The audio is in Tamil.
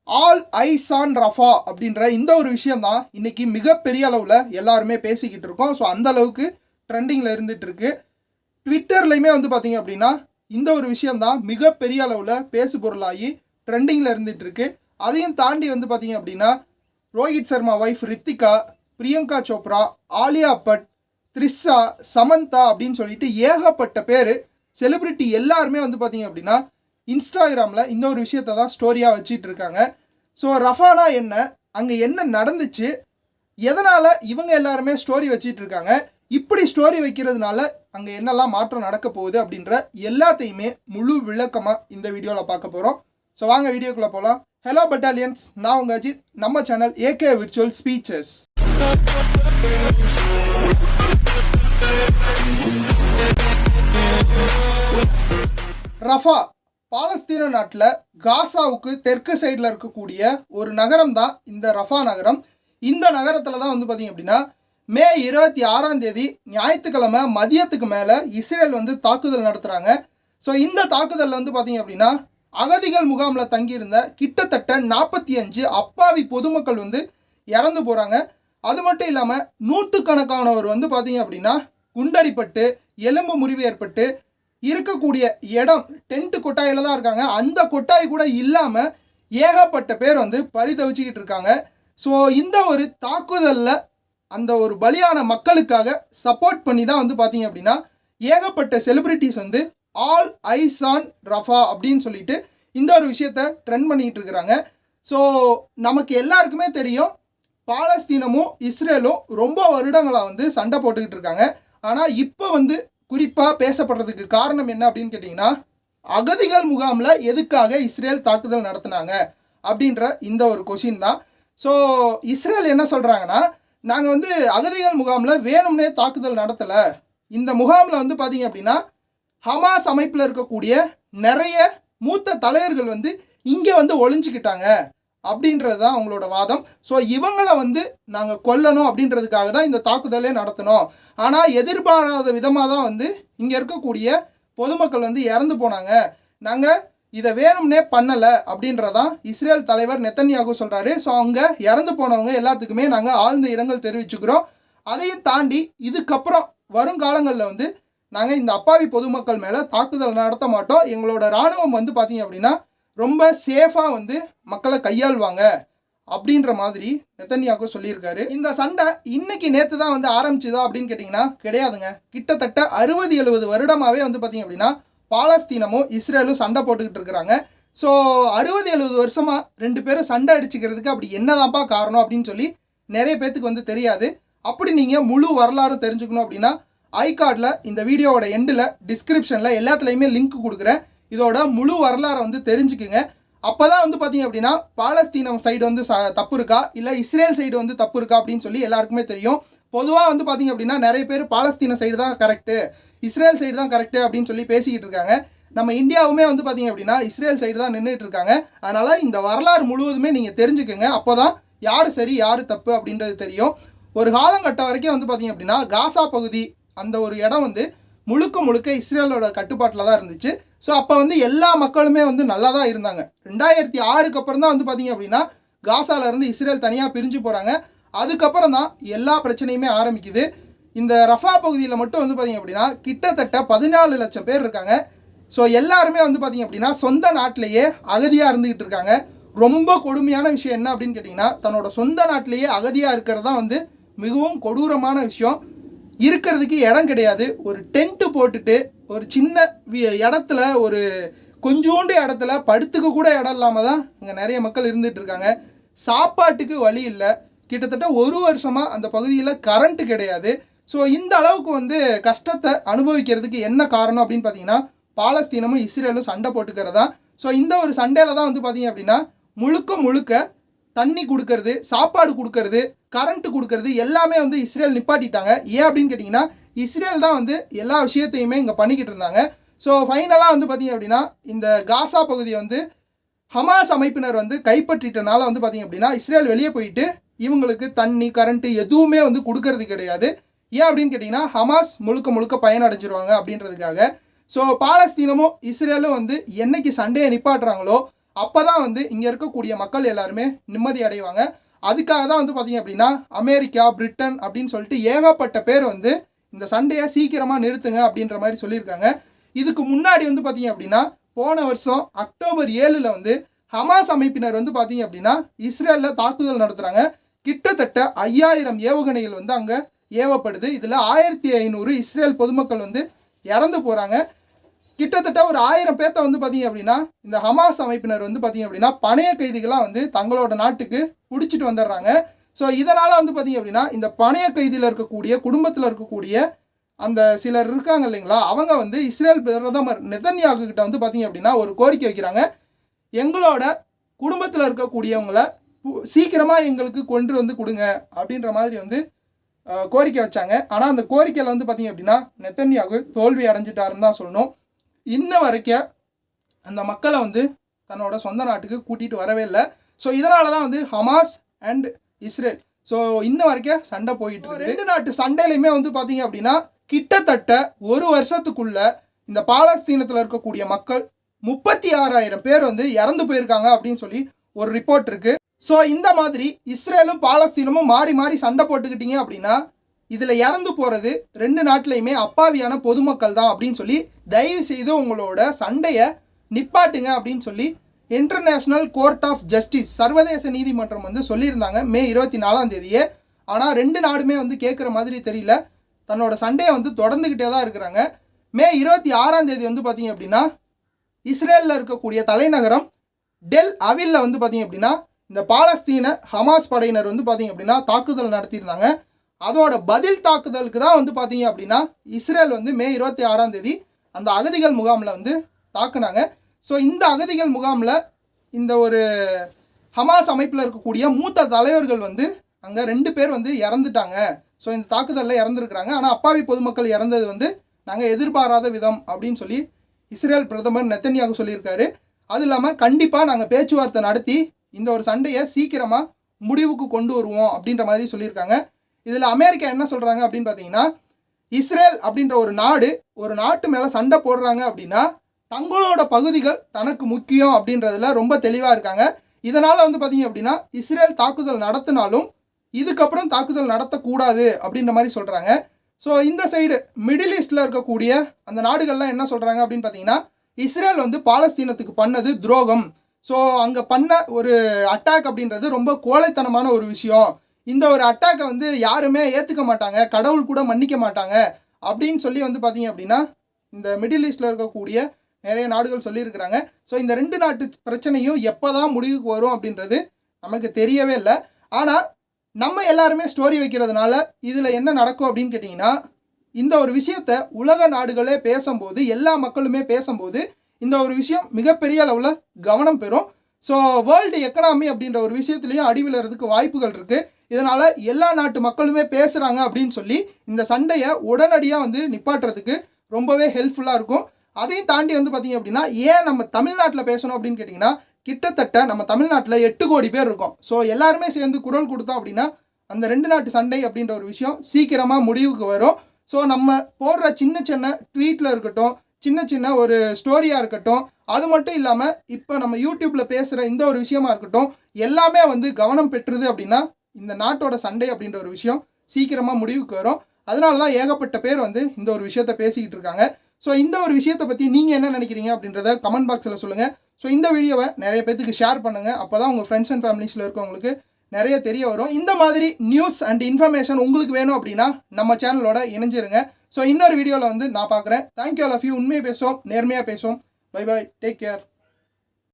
ஆல் ஐஸ் ஆன் ரஃபா அப்படின்ற இந்த ஒரு விஷயம் தான் இன்னைக்கு மிகப்பெரிய அளவில் எல்லாருமே பேசிக்கிட்டு இருக்கோம். ஸோ அந்த அளவுக்கு ட்ரெண்டிங்கில் இருந்துட்டு இருக்கு. ட்விட்டர்லையுமே பார்த்தீங்க அப்படின்னா இந்த ஒரு விஷயம் தான் மிகப்பெரிய அளவில் பேசு பொருளாகி ட்ரெண்டிங்கில் இருந்துட்டு இருக்கு. அதையும் தாண்டி பார்த்தீங்க அப்படின்னா ரோஹித் சர்மா ஒய்ஃப் ரித்திகா, பிரியங்கா சோப்ரா, ஆலியா பட், த்ரிஷா, சமந்தா அப்படின்னு சொல்லிட்டு ஏகப்பட்ட பேர் செலிபிரிட்டி எல்லாருமே பார்த்தீங்க அப்படின்னா இன்ஸ்டாகிராமில் இந்த ஒரு விஷயத்தை தான் ஸ்டோரியாக வச்சிட்டு இருக்காங்க. ஸோ ரஃபானா என்ன, அங்கே என்ன நடந்துச்சு, எதனால் இவங்க எல்லாருமே ஸ்டோரி வச்சிட்டு இருக்காங்க, இப்படி ஸ்டோரி வைக்கிறதுனால அங்கே என்னெல்லாம் மாற்றம் நடக்க போகுது அப்படின்ற எல்லாத்தையுமே முழு விளக்கமாக இந்த வீடியோவில் பார்க்க போகிறோம். ஸோ வாங்க வீடியோக்குள்ளே போகலாம். ஹலோ பட்டாலியன்ஸ், நான் உங்கள் அஜித். நம்ம channel AK virtual speeches. Rafah பாலஸ்தீன நாட்டில் காசாவுக்கு தெற்கு சைடில் இருக்கக்கூடிய ஒரு நகரம் தான் இந்த ரஃபா நகரம். இந்த நகரத்தில் தான் பார்த்தீங்க அப்படின்னா மே 26 ஞாயிற்றுக்கிழமை மதியத்துக்கு மேலே இஸ்ரேல் தாக்குதல் நடத்துகிறாங்க. ஸோ இந்த தாக்குதலில் பார்த்தீங்க அப்படின்னா அகதிகள் முகாமில் தங்கியிருந்த கிட்டத்தட்ட 45 அப்பாவி பொதுமக்கள் இறந்து போகிறாங்க. அது மட்டும் இல்லாமல் நூற்றுக்கணக்கானவர் பார்த்தீங்க அப்படின்னா குண்டடிப்பட்டு எலும்பு முறிவு ஏற்பட்டு இருக்கக்கூடிய இடம் டென்ட் கொட்டாயில் தான் இருக்காங்க. அந்த கொட்டாய் கூட இல்லாமல் ஏகப்பட்ட பேர் பரிதவிச்சுக்கிட்டு இருக்காங்க. ஸோ இந்த ஒரு தாக்குதலில் அந்த ஒரு பலியான மக்களுக்காக சப்போர்ட் பண்ணி தான் பார்த்தீங்க அப்படின்னா ஏகப்பட்ட celebrities all eyes on Rafah அப்படின்னு சொல்லிட்டு இந்த ஒரு விஷயத்த ட்ரெண்ட் பண்ணிகிட்டு இருக்கிறாங்க. ஸோ நமக்கு எல்லாருக்குமே தெரியும், பாலஸ்தீனமும் இஸ்ரேலும் ரொம்ப வருடங்களாக சண்டை போட்டுக்கிட்டு இருக்காங்க. ஆனால் இப்போ குறிப்பாக பேசப்படுறதுக்கு காரணம் என்ன அப்படின்னு கேட்டிங்கன்னா, அகதிகள் முகாமில் எதுக்காக இஸ்ரேல் தாக்குதல் நடத்தினாங்க அப்படின்ற இந்த ஒரு கொஷின் தான். ஸோ இஸ்ரேல் என்ன சொல்கிறாங்கன்னா, நாங்கள் அகதிகள் முகாமில் வேணும்னே தாக்குதல் நடத்தலை. இந்த முகாமில் பார்த்தீங்க அப்படின்னா ஹமாஸ் அமைப்பில் இருக்கக்கூடிய நிறைய மூத்த தலைவர்கள் இங்கே ஒளிஞ்சிக்கிட்டாங்க அப்படின்றது தான் அவங்களோட வாதம். ஸோ இவங்களை நாங்கள் கொல்லணும் அப்படின்றதுக்காக தான் இந்த தாக்குதலே நடத்தணும். ஆனால் எதிர்பாராத விதமாக தான் இங்கே இருக்கக்கூடிய பொதுமக்கள் இறந்து போனாங்க. நாங்கள் இதை வேணும்னே பண்ணலை அப்படின்றதான் இஸ்ரேல் தலைவர் நெத்தன்யாகு சொல்கிறாரு. ஸோ அவங்க இறந்து போனவங்க எல்லாத்துக்குமே நாங்கள் ஆழ்ந்த இரங்கல் தெரிவிச்சுக்கிறோம். அதையும் தாண்டி இதுக்கப்புறம் வருங்காலங்களில் நாங்கள் இந்த அப்பாவி பொதுமக்கள் மேலே தாக்குதல் நடத்த மாட்டோம். எங்களோட இராணுவம் பார்த்தீங்க அப்படின்னா ரொம்ப சேஃபாக மக்களை கையாள்வாங்க அப்படின்ற மாதிரி நெத்தன்யாகு சொல்லியிருக்காரு. இந்த சண்டை இன்னைக்கு நேற்று தான் ஆரம்பிச்சுதா அப்படின்னு கேட்டிங்கன்னா கிடையாதுங்க. கிட்டத்தட்ட 60-70 வருடமாகவே பார்த்தீங்க அப்படின்னா பாலஸ்தீனமும் இஸ்ரேலும் சண்டை போட்டுக்கிட்டு இருக்கிறாங்க. ஸோ 60-70 வருஷமாக ரெண்டு பேரும் சண்டை அடிச்சுக்கிறதுக்கு அப்படி என்னதான்ப்பா காரணம் அப்படின்னு சொல்லி நிறைய பேர்த்துக்கு தெரியாது. அப்படி நீங்கள் முழு வரலாறு தெரிஞ்சுக்கணும் அப்படின்னா ஐகார்டில் இந்த வீடியோவோட எண்டில் டிஸ்கிரிப்ஷனில் எல்லாத்துலேயுமே லிங்க் கொடுக்குறேன். இதோட முழு வரலாறை தெரிஞ்சுக்குங்க. அப்போ தான் பார்த்தீங்க அப்படின்னா பாலஸ்தீனம் சைடு தப்பு இருக்கா இல்லை இஸ்ரேல் சைடு தப்பு இருக்கா அப்படின்னு சொல்லி எல்லாருக்குமே தெரியும். பொதுவாக பார்த்தீங்க அப்படின்னா நிறைய பேர் பாலஸ்தீன சைடு தான் கரெக்டு, இஸ்ரேல் சைடு தான் கரெக்டு அப்படின்னு சொல்லி பேசிக்கிட்டு இருக்காங்க. நம்ம இந்தியாவுமே பார்த்தீங்க அப்படின்னா இஸ்ரேல் சைடு தான் நின்றுட்டு இருக்காங்க. அதனால் இந்த வரலாறு முழுவதுமே நீங்கள் தெரிஞ்சுக்கோங்க. அப்போ தான் யார் சரி யார் தப்பு அப்படின்றது தெரியும். ஒரு காலங்கட்டம் வரைக்கும் பார்த்தீங்க அப்படின்னா காசா பகுதி அந்த ஒரு இடம் முழுக்க முழுக்க இஸ்ரேலோட கட்டுப்பாட்டில் தான் இருந்துச்சு. ஸோ அப்போ எல்லா மக்களுமே நல்லா தான் இருந்தாங்க. 2006க்கு அப்புறம் தான் பார்த்தீங்க அப்படின்னா காசாலேருந்து இஸ்ரேல் தனியாக பிரிஞ்சு போகிறாங்க. அதுக்கப்புறம் தான் எல்லா பிரச்சனையுமே ஆரம்பிக்குது. இந்த ரஃபா பகுதியில் மட்டும் பார்த்தீங்க அப்படின்னா கிட்டத்தட்ட 14 லட்சம் பேர் இருக்காங்க. ஸோ எல்லாருமே பார்த்தீங்க அப்படின்னா சொந்த நாட்டிலேயே அகதியாக இருந்துக்கிட்டு இருக்காங்க. ரொம்ப கொடுமையான விஷயம் என்ன அப்படின்னு கேட்டிங்கன்னா, தன்னோட சொந்த நாட்டிலேயே அகதியாக இருக்கிறது தான் மிகவும் கொடூரமான விஷயம். இருக்கிறதுக்கு இடம் கிடையாது. ஒரு டென்ட்டு போட்டுட்டு ஒரு சின்ன இடத்துல ஒரு கொஞ்சோண்டு இடத்துல படுத்துக்க கூட இடம் இல்லாமல் தான் இங்கே நிறைய மக்கள் இருந்துகிட்டு இருக்காங்க. சாப்பாட்டுக்கு வழி இல்லை. கிட்டத்தட்ட ஒரு வருஷமாக அந்த பகுதியில் கரண்ட்டு கிடையாது. ஸோ இந்த அளவுக்கு கஷ்டத்தை அனுபவிக்கிறதுக்கு என்ன காரணம் அப்படின்னு பார்த்தீங்கன்னா பாலஸ்தீனமும் இஸ்ரேலும் சண்டை போட்டுக்கிறதா. ஸோ இந்த ஒரு சண்டையில் தான் பார்த்தீங்க அப்படின்னா முழுக்க முழுக்க தண்ணி கொடுக்கறது, சாப்பாடு கொடுக்கறது, கரண்ட்டு கொடுக்கறது எல்லாமே இஸ்ரேல் நிப்பாட்டிட்டாங்க. ஏன் அப்படின்னு கேட்டிங்கன்னா இஸ்ரேல் தான் எல்லா விஷயத்தையுமே இங்கே பண்ணிக்கிட்டு இருந்தாங்க. ஸோ ஃபைனலாக பார்த்தீங்க அப்படின்னா இந்த காசா பகுதியை ஹமாஸ் அமைப்பினர் கைப்பற்றிட்டனால பார்த்தீங்க அப்படின்னா இஸ்ரேல் வெளியே போயிட்டு இவங்களுக்கு தண்ணி கரண்ட்டு எதுவுமே கொடுக்கறது கிடையாது. ஏன் அப்படின்னு கேட்டிங்கன்னா ஹமாஸ் முழுக்க முழுக்க பயனடைஞ்சிருவாங்க அப்படின்றதுக்காக. ஸோ பாலஸ்தீனமும் இஸ்ரேலும் என்னைக்கு சண்டையை நிப்பாட்டுறாங்களோ அப்போ தான் வந்து இங்கே இருக்கக்கூடிய மக்கள் எல்லாருமே நிம்மதி அடைவாங்க. அதுக்காக தான் வந்து பார்த்தீங்க அப்படின்னா அமெரிக்கா, பிரிட்டன் அப்படின்னு சொல்லிட்டு ஏகப்பட்ட பேர் வந்து இந்த சண்டையை சீக்கிரமாக நிறுத்துங்க அப்படின்ற மாதிரி சொல்லியிருக்காங்க. இதுக்கு முன்னாடி வந்து பார்த்தீங்க அப்படின்னா போன வருஷம் அக்டோபர் 7 வந்து ஹமாஸ் அமைப்பினர் வந்து பார்த்தீங்க அப்படின்னா இஸ்ரேலில் தாக்குதல் நடத்துகிறாங்க. கிட்டத்தட்ட 5000 ஏவுகணைகள் வந்து அங்கே ஏவப்படுது. இதில் 1500 இஸ்ரேல் பொதுமக்கள் வந்து இறந்து போகிறாங்க. கிட்டத்தட்ட ஒரு 1000 பேர்த்த வந்து பார்த்தீங்க அப்படின்னா இந்த ஹமாஸ் அமைப்பினர் வந்து பார்த்தீங்க அப்படின்னா பணைய கைதிகளாக வந்து தங்களோட நாட்டுக்கு பிடிச்சிட்டு வந்துடுறாங்க. ஸோ இதனால் வந்து பார்த்தீங்க அப்படின்னா இந்த பணைய கைதியில் இருக்கக்கூடிய குடும்பத்தில் இருக்கக்கூடிய அந்த சிலர் இருக்காங்க இல்லைங்களா, அவங்க வந்து இஸ்ரேல் பிரதமர் நெதன்யாகு கிட்ட வந்து பார்த்தீங்க அப்படின்னா ஒரு கோரிக்கை வைக்கிறாங்க. எங்களோட குடும்பத்தில் இருக்கக்கூடியவங்கள சீக்கிரமாக எங்களுக்கு கொண்டு வந்து கொடுங்க அப்படின்ற மாதிரி வந்து கோரிக்கை வச்சாங்க. ஆனால் அந்த கோரிக்கையில் வந்து பார்த்தீங்க அப்படின்னா நெதன்யாகு தோல்வி அடைஞ்சிட்டாருன்னு தான் சொல்லணும். இன்ன வரைக்கும் அந்த மக்களை வந்து தன்னோட சொந்த நாட்டுக்கு கூட்டிகிட்டு வரவே இல்லை. ஸோ இதனால தான் வந்து ஹமாஸ் அண்ட் இஸ்ரேல் ஸோ இன்ன வரைக்கும் சண்டை போயிட்டு இருக்கு. 2 நாட்டு சண்டையிலையுமே வந்து பார்த்தீங்க அப்படின்னா கிட்டத்தட்ட ஒரு வருஷத்துக்குள்ள இந்த பாலஸ்தீனத்தில் இருக்கக்கூடிய மக்கள் 36,000 பேர் வந்து இறந்து போயிருக்காங்க அப்படின்னு சொல்லி ஒரு ரிப்போர்ட் இருக்கு. ஸோ இந்த மாதிரி இஸ்ரேலும் பாலஸ்தீனமும் மாறி மாறி சண்டை போட்டுக்கிட்டீங்க அப்படின்னா இதில் இறந்து போகிறது 2 நாட்டிலையுமே அப்பாவியான பொதுமக்கள் தான் அப்படின்னு சொல்லி தயவு செய்து உங்களோட சண்டையை நிப்பாட்டுங்க அப்படின்னு சொல்லி இன்டர்நேஷ்னல் கோர்ட் ஆஃப் ஜஸ்டிஸ் சர்வதேச நீதிமன்றம் வந்து சொல்லியிருந்தாங்க மே 24 ஆனால் 2 நாடுமே வந்து கேட்குற மாதிரி தெரியல. தன்னோட சண்டையை வந்து தொடர்ந்துக்கிட்டே தான் இருக்கிறாங்க. மே 26 வந்து பார்த்தீங்க அப்படின்னா இஸ்ரேலில் இருக்கக்கூடிய தலைநகரம் டெல் அவில்ல வந்து பார்த்தீங்க அப்படின்னா இந்த பாலஸ்தீன ஹமாஸ் படையினர் வந்து பார்த்தீங்க அப்படின்னா தாக்குதல் நடத்தியிருந்தாங்க. அதோட பதில் தாக்குதலுக்கு தான் வந்து பார்த்தீங்க அப்படின்னா இஸ்ரேல் வந்து மே 26 அந்த அகதிகள் முகாமில் வந்து தாக்குனாங்க. ஸோ இந்த அகதிகள் முகாமில் இந்த ஒரு ஹமாஸ் அமைப்பில் இருக்கக்கூடிய மூத்த தலைவர்கள் வந்து அங்கே 2 பேர் வந்து இறந்துட்டாங்க. ஸோ இந்த தாக்குதலில் இறந்துருக்குறாங்க. ஆனால் அப்பாவி பொதுமக்கள் இறந்தது வந்து நாங்கள் எதிர்பாராத விதம் அப்படின்னு சொல்லி இஸ்ரேல் பிரதமர் நெதன்யாகு சொல்லியிருக்காரு. அது இல்லாமல் கண்டிப்பாக நாங்கள் பேச்சுவார்த்தை நடத்தி இந்த ஒரு சண்டையை சீக்கிரமாக முடிவுக்கு கொண்டு வருவோம் அப்படின்ற மாதிரி சொல்லியிருக்காங்க. இதில் அமெரிக்கா என்ன சொல்கிறாங்க அப்படின்னு பார்த்தீங்கன்னா இஸ்ரேல் அப்படின்ற ஒரு நாட்டு மேலே சண்டை போடுறாங்க அப்படின்னா தங்களோட பகுதிகள் தனக்கு முக்கியம் அப்படின்றதுல ரொம்ப தெளிவாக இருக்காங்க. இதனால் வந்து பார்த்தீங்க அப்படின்னா இஸ்ரேல் தாக்குதல் நடத்தினாலும் இதுக்கப்புறம் தாக்குதல் நடத்தக்கூடாது அப்படின்ற மாதிரி சொல்கிறாங்க. ஸோ இந்த சைடு மிடில் ஈஸ்டில் இருக்கக்கூடிய அந்த நாடுகள்லாம் என்ன சொல்கிறாங்க அப்படின்னு பார்த்தீங்கன்னா இஸ்ரேல் வந்து பாலஸ்தீனத்துக்கு பண்ணது துரோகம். ஸோ அங்கே பண்ண ஒரு அட்டாக் அப்படின்றது ரொம்ப கோழைத்தனமான ஒரு விஷயம். இந்த ஒரு அட்டாக்கை வந்து யாருமே ஏற்றுக்க மாட்டாங்க, கடவுள் கூட மன்னிக்க மாட்டாங்க அப்படின்னு சொல்லி வந்து பார்த்தீங்க அப்படின்னா இந்த மிடில் ஈஸ்டில் இருக்கக்கூடிய நிறைய நாடுகள் சொல்லியிருக்கிறாங்க. ஸோ இந்த 2 நாட்டு பிரச்சனையும் எப்போ தான் முடிவுக்கு வரும் அப்படின்றது நமக்கு தெரியவே இல்லை. ஆனால் நம்ம எல்லாருமே ஸ்டோரி வைக்கிறதுனால இதில் என்ன நடக்கும் அப்படின்னு கேட்டிங்கன்னா இந்த ஒரு விஷயத்தை உலக நாடுகளே பேசும்போது எல்லா மக்களுமே பேசும்போது இந்த ஒரு விஷயம் மிகப்பெரிய அளவில் கவனம் பெறும். ஸோ வேர்ல்டு எக்கனாமி அப்படின்ற ஒரு விஷயத்துலேயும் அடி விழுறதுக்கு வாய்ப்புகள் இருக்குது. இதனால் எல்லா நாட்டு மக்களுமே பேசுகிறாங்க அப்படின்னு சொல்லி இந்த சண்டையை உடனடியாக வந்து நிப்பாட்டுறதுக்கு ரொம்பவே ஹெல்ப்ஃபுல்லாக இருக்கும். அதையும் தாண்டி வந்து பார்த்தீங்க அப்படின்னா ஏன் நம்ம தமிழ்நாட்டில் பேசணும் அப்படின்னு கேட்டிங்கன்னா கிட்டத்தட்ட நம்ம தமிழ்நாட்டில் 8 கோடி பேர் இருக்கோம். ஸோ எல்லாருமே சேர்ந்து குரல் கொடுத்தோம் அப்படின்னா அந்த 2 நாட்டு சண்டை அப்படின்ற ஒரு விஷயம் சீக்கிரமாக முடிவுக்கு வரும். ஸோ நம்ம போடுற சின்ன சின்ன ட்வீட்டில் இருக்கட்டும், சின்ன சின்ன ஒரு ஸ்டோரியாக இருக்கட்டும், அது மட்டும் இல்லாமல் இப்போ நம்ம யூடியூப்பில் பேசுகிற இந்த ஒரு விஷயமா இருக்கட்டும், எல்லாமே வந்து கவனம் பெற்றுது அப்படின்னா இந்த நாட்டோட சண்டை அப்படின்ற ஒரு விஷயம் சீக்கிரமாக முடிவுக்கு வரும். அதனால தான் ஏகப்பட்ட பேர் வந்து இந்த ஒரு விஷயத்த பேசிக்கிட்டு இருக்காங்க. ஸோ இந்த ஒரு விஷயத்தை பற்றி நீங்கள் என்ன நினைக்கிறீங்க அப்படின்றத கமெண்ட் பாக்ஸில் சொல்லுங்கள். ஸோ இந்த வீடியோவை நிறைய பேத்துக்கு ஷேர் பண்ணுங்கள். அப்போ தான் உங்கள் ஃப்ரெண்ட்ஸ் அண்ட் ஃபேமிலிஸில் இருக்கவங்களுக்கு நிறைய தெரிய வரும். இந்த மாதிரி நியூஸ் அண்ட் இன்ஃபர்மேஷன் உங்களுக்கு வேணும் அப்படின்னா நம்ம சேனலோட இணைஞ்சிருங்க. ஸோ இன்னொரு வீடியோவில் வந்து நான் பார்க்குறேன். Thank you all of you. உண்மையை பேசுவோம், நேர்மையாக பேசுவோம். Bye bye, take care.